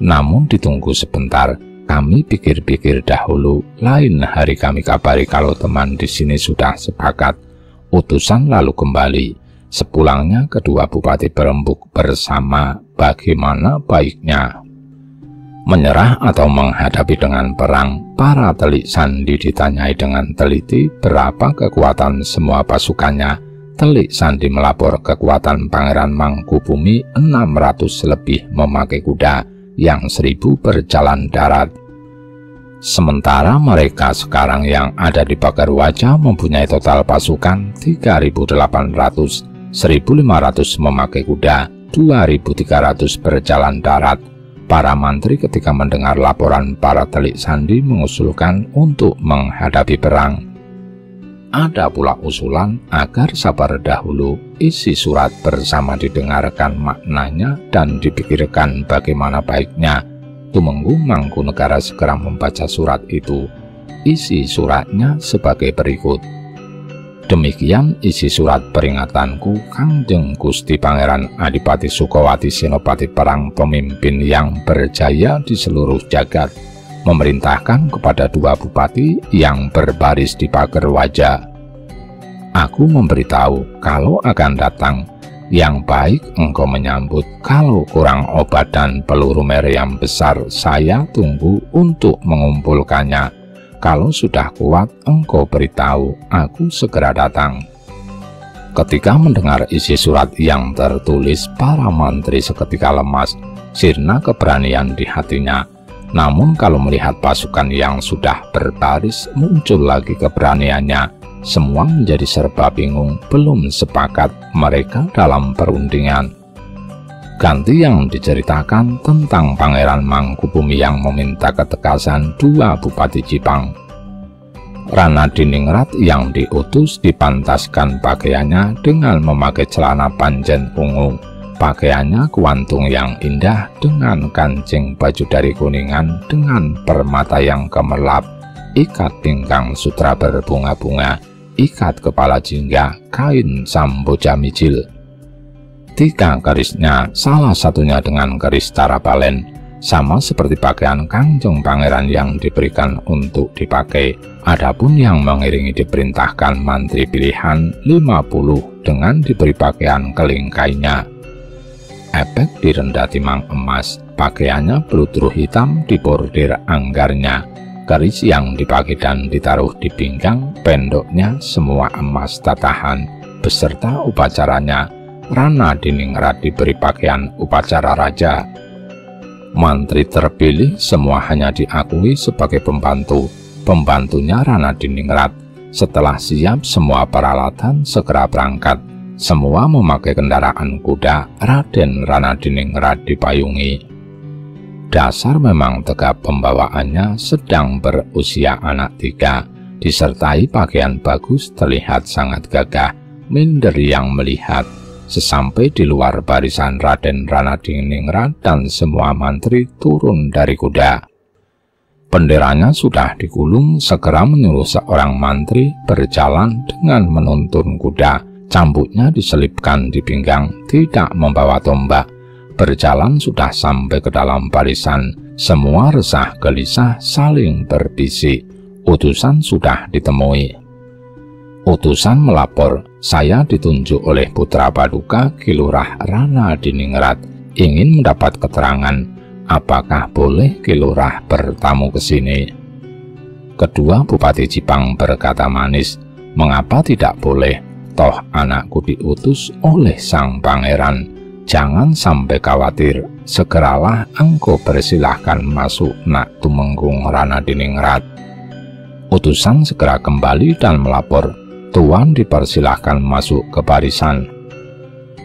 Namun ditunggu sebentar, kami pikir-pikir dahulu, lain hari kami kabari kalau teman di sini sudah sepakat." Utusan lalu kembali. Sepulangnya kedua bupati berembuk bersama bagaimana baiknya. Menyerah atau menghadapi dengan perang, para telik sandi ditanyai dengan teliti berapa kekuatan semua pasukannya. Telik sandi melapor kekuatan Pangeran Mangkubumi 600 lebih memakai kuda, yang 1000 berjalan darat. Sementara mereka sekarang yang ada di Pagarwaja mempunyai total pasukan 3.800, 1.500 memakai kuda, 2.300 berjalan darat. Para mantri ketika mendengar laporan para telik sandi mengusulkan untuk menghadapi perang. Ada pula usulan agar sabar dahulu isi surat bersama didengarkan maknanya dan dipikirkan bagaimana baiknya. Tumenggung Mangkunegara segera membaca surat itu. Isi suratnya sebagai berikut. Demikian isi surat peringatanku, Kangjeng Gusti Pangeran Adipati Sukowati Senopati Perang, pemimpin yang berjaya di seluruh jagat, memerintahkan kepada 2 bupati yang berbaris di Pagarwaja. Aku memberitahu kalau akan datang, yang baik engkau menyambut, kalau kurang obat dan peluru meriam besar saya tunggu untuk mengumpulkannya. Kalau sudah kuat, engkau beritahu, aku segera datang. Ketika mendengar isi surat yang tertulis, para mantri seketika lemas, sirna keberanian di hatinya. Namun kalau melihat pasukan yang sudah berbaris, muncul lagi keberaniannya. Semua menjadi serba bingung, belum sepakat mereka dalam perundingan. Ganti yang diceritakan tentang Pangeran Mangkubumi yang meminta ketegasan 2 bupati Jipang. Rana Diningrat yang diutus dipantaskan pakaiannya dengan memakai celana panjen ungu. Pakaiannya kuantung yang indah dengan kancing baju dari kuningan dengan permata yang gemerlap, ikat pinggang sutra berbunga-bunga, ikat kepala jingga, kain samboja mijil. 3 kerisnya, salah satunya dengan keris tarabalen, sama seperti pakaian Kangjeng Pangeran yang diberikan untuk dipakai. Adapun yang mengiringi diperintahkan mantri pilihan 50 dengan diberi pakaian kelingkainya. Epek direndah timang emas, pakaiannya pelutru hitam dibordir anggarnya. Keris yang dipakai dan ditaruh di pinggang pendoknya semua emas tatahan, beserta upacaranya. Rana Diningrat diberi pakaian upacara raja. Mantri terpilih semua hanya diakui sebagai pembantu. Pembantunya Rana Diningrat. Setelah siap semua peralatan segera berangkat. Semua memakai kendaraan kuda. Raden Rana Diningrat dipayungi. Dasar memang tegap pembawaannya, sedang berusia anak 3, disertai pakaian bagus, terlihat sangat gagah. Minder yang melihat. Sesampai di luar barisan, Raden Rana Diningrat dan semua mantri turun dari kuda. Benderanya sudah digulung, segera menyuruh seorang mantri berjalan dengan menuntun kuda. Cambuknya diselipkan di pinggang, tidak membawa tombak. Berjalan sudah sampai ke dalam barisan, semua resah gelisah saling berbisik. Utusan sudah ditemui. Utusan melapor, saya ditunjuk oleh putra Paduka Kilurah Rana Diningrat, ingin mendapat keterangan, apakah boleh Kilurah bertamu ke sini. Kedua bupati Jipang berkata manis, mengapa tidak boleh, toh anakku diutus oleh sang pangeran. Jangan sampai khawatir, segeralah engkau persilahkan masuk nak Tumenggung Rana Diningrat. Utusan segera kembali dan melapor, Tuan dipersilahkan masuk ke barisan.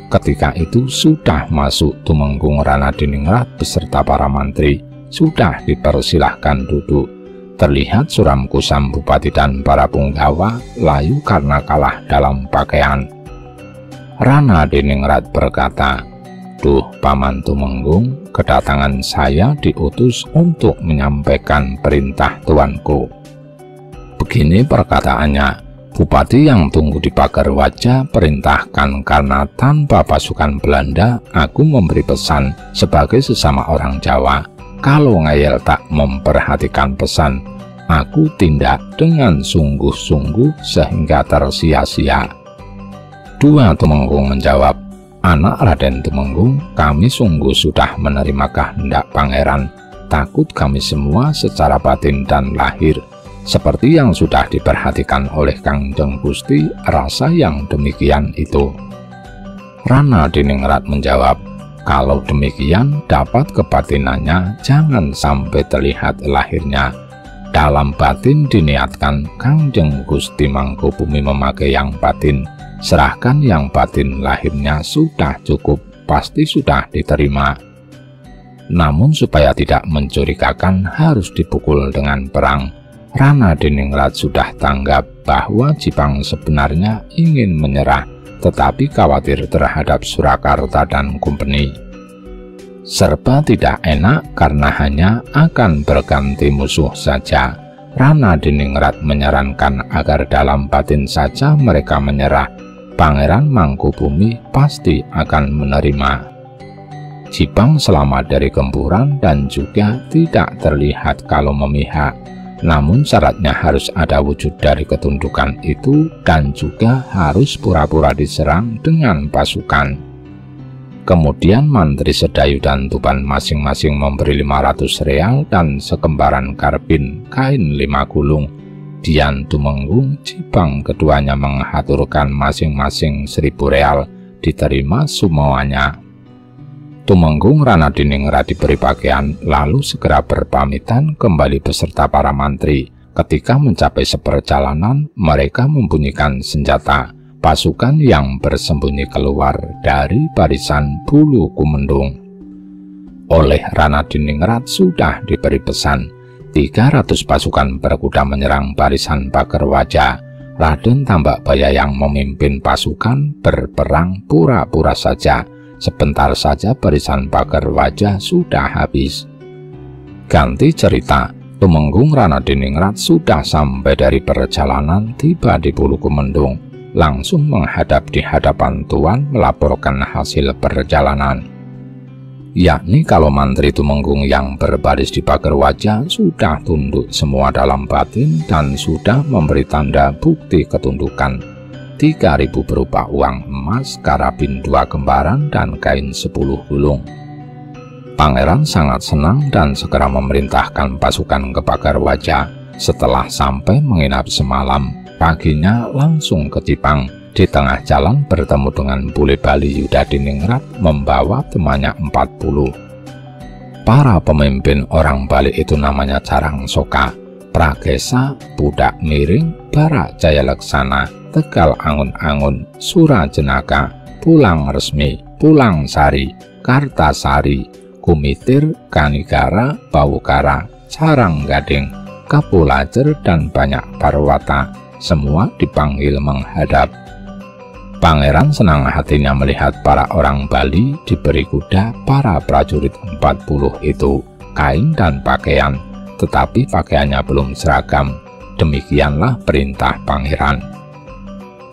Ketika itu sudah masuk Tumenggung Rana Diningrat beserta para mantri, sudah dipersilahkan duduk. Terlihat suram kusam bupati dan para punggawa layu karena kalah dalam pakaian. Rana Diningrat berkata, "Duh Paman Tumenggung, kedatangan saya diutus untuk menyampaikan perintah tuanku." Begini perkataannya, bupati yang tunggu di Pagarwaja perintahkan karena tanpa pasukan Belanda aku memberi pesan sebagai sesama orang Jawa. Kalau ngayal tak memperhatikan pesan, aku tindak dengan sungguh-sungguh sehingga tersia-sia. Dua Tumenggung menjawab, anak Raden Tumenggung, kami sungguh sudah menerima kehendak pangeran. takut kami semua secara batin dan lahir. Seperti yang sudah diperhatikan oleh Kangjeng Gusti, rasa yang demikian itu. Rana Diningrat menjawab, kalau demikian dapat kebatinannya jangan sampai terlihat lahirnya. Dalam batin diniatkan Kangjeng Gusti Mangkubumi memakai yang batin, serahkan yang batin, lahirnya sudah cukup, pasti sudah diterima. Namun supaya tidak mencurigakan harus dipukul dengan perang, Rana Diningrat sudah tanggap bahwa Jipang sebenarnya ingin menyerah, tetapi khawatir terhadap Surakarta dan company. Serba tidak enak karena hanya akan berganti musuh saja. Rana Diningrat menyarankan agar dalam batin saja mereka menyerah. Pangeran Mangkubumi pasti akan menerima. Jipang selamat dari gempuran dan juga tidak terlihat kalau memihak. Namun syaratnya harus ada wujud dari ketundukan itu dan juga harus pura-pura diserang dengan pasukan. Kemudian Mantri Sedayu dan Tuban masing-masing memberi 500 real dan sekembaran karbin kain 5 gulung. Dian Tumenggung, Jipang keduanya mengaturkan masing-masing 1000 real, diterima semuanya. Tumenggung Rana Diningrat diberi pakaian, lalu segera berpamitan kembali beserta para mantri. Ketika mencapai seperjalanan, mereka membunyikan senjata. Pasukan yang bersembunyi keluar dari barisan Bulu Kumendung. Oleh Rana Diningrat sudah diberi pesan, 300 pasukan berkuda menyerang barisan Pagerwaja. Raden Tambakbaya yang memimpin pasukan berperang pura-pura saja. Sebentar saja barisan Pagerwaja sudah habis. Ganti cerita, Tumenggung Rana Diningrat sudah sampai dari perjalanan, tiba di Bulu Kumendung, langsung menghadap di hadapan Tuan melaporkan hasil perjalanan. Yakni kalau Mantri Tumenggung yang berbaris di Pagerwaja sudah tunduk semua dalam batin dan sudah memberi tanda bukti ketundukan. 3.000 berupa uang emas, karabin 2 kembaran, dan kain 10 gulung. Pangeran sangat senang dan segera memerintahkan pasukan ke Pagerwaja. Setelah sampai menginap semalam, paginya langsung ke Jipang. Di tengah jalan bertemu dengan Bule Bali Yuda Diningrat membawa temannya 40. Para pemimpin orang Bali itu namanya Carang Soka, Pragesa, Budak Miring, Barak Jayalaksana, Tegal Angun-Angun, Surajenaka, Pulang Resmi, Pulang Sari, Kartasari, Kumitir, Kanigara, Bawukara, Carang Gading, Kapulajer, dan banyak parwata. Semua dipanggil menghadap. Pangeran senang hatinya melihat para orang Bali diberi kuda, para prajurit 40 itu, kain dan pakaian, tetapi pakaiannya belum seragam. Demikianlah perintah pangeran.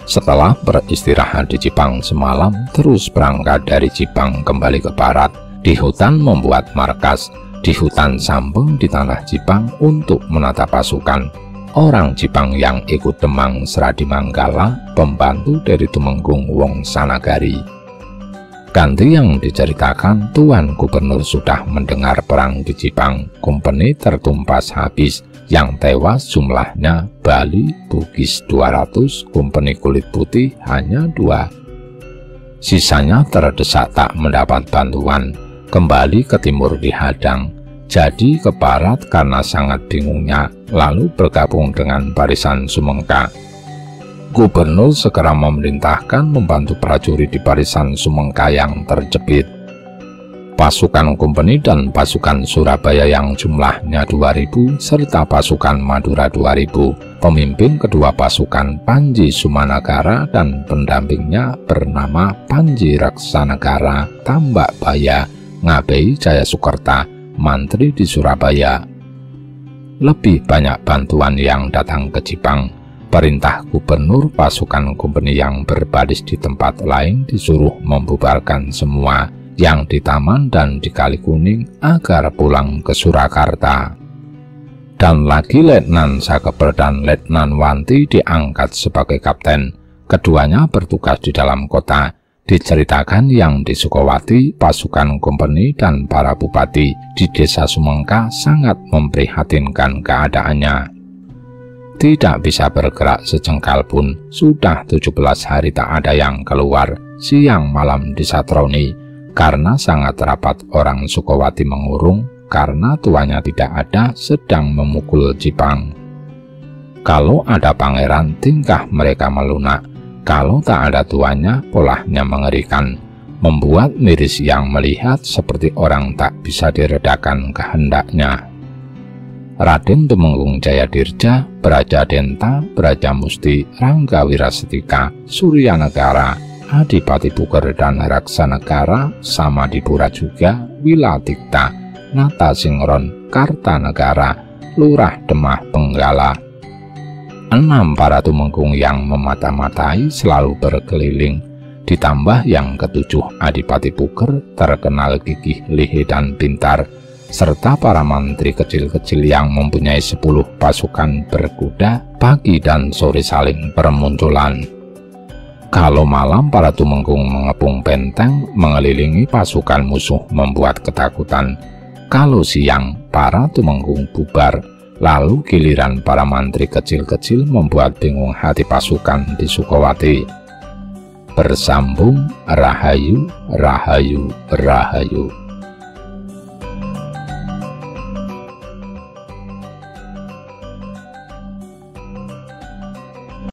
Setelah beristirahat di Jipang semalam, terus berangkat dari Jipang kembali ke barat. Di hutan membuat markas, di hutan sambung di tanah Jipang untuk menata pasukan. Orang Jipang yang ikut Demang Seradi Manggala, pembantu dari Tumenggung Wong Sanagari. Ganti yang diceritakan, Tuan Gubernur sudah mendengar perang di Jipang, company tertumpas habis. Yang tewas jumlahnya Bali Bugis 200, company kulit putih hanya 2. Sisanya terdesak tak mendapat bantuan, kembali ke timur dihadang, jadi ke barat karena sangat bingungnya, lalu bergabung dengan barisan Sumengka. Gubernur segera memerintahkan membantu prajurit di barisan Sumengka yang terjepit. Pasukan company dan pasukan Surabaya yang jumlahnya 2000 serta pasukan Madura 2000. Pemimpin kedua pasukan Panji Sumanagara dan pendampingnya bernama Panji Raksanagara Tambakbaya Ngabei Jaya Sukerta, mantri di Surabaya. Lebih banyak bantuan yang datang ke Jipang. Perintah gubernur, pasukan company yang berbaris di tempat lain disuruh membubarkan semua yang di Taman dan di Kali Kuning agar pulang ke Surakarta. Dan lagi Letnan Sakeber dan Letnan Wanti diangkat sebagai kapten. Keduanya bertugas di dalam kota. Diceritakan yang di Sukowati, pasukan kompeni dan para bupati di desa Sumengka sangat memprihatinkan keadaannya. Tidak bisa bergerak sejengkal pun, sudah 17 hari tak ada yang keluar siang malam di Satroni, karena sangat rapat orang Sukowati mengurung, karena tuannya tidak ada sedang memukul Jipang. Kalau ada pangeran, tingkah mereka melunak. Kalau tak ada tuannya, polahnya mengerikan, membuat miris yang melihat seperti orang tak bisa diredakan kehendaknya. Raden Tumenggung Jayadirja, Braja Denta, Braja Musti, Rangga Wirasetika, Suryanegara, Adipati Puker dan Raksanegara, Samadipura juga, Wilatikta, Nata Singron, Kartanegara, Lurah Demah Benggala. 6 para tumenggung yang memata-matai selalu berkeliling, ditambah yang ketujuh Adipati Puker terkenal gigih, lihai dan pintar, serta para mantri kecil-kecil yang mempunyai 10 pasukan berkuda, pagi dan sore saling bermunculan. Kalau malam para tumenggung mengepung benteng mengelilingi pasukan musuh membuat ketakutan. Kalau siang para tumenggung bubar, lalu giliran para mantri kecil-kecil membuat bingung hati pasukan di Sukowati. Bersambung. Rahayu, Rahayu, Rahayu.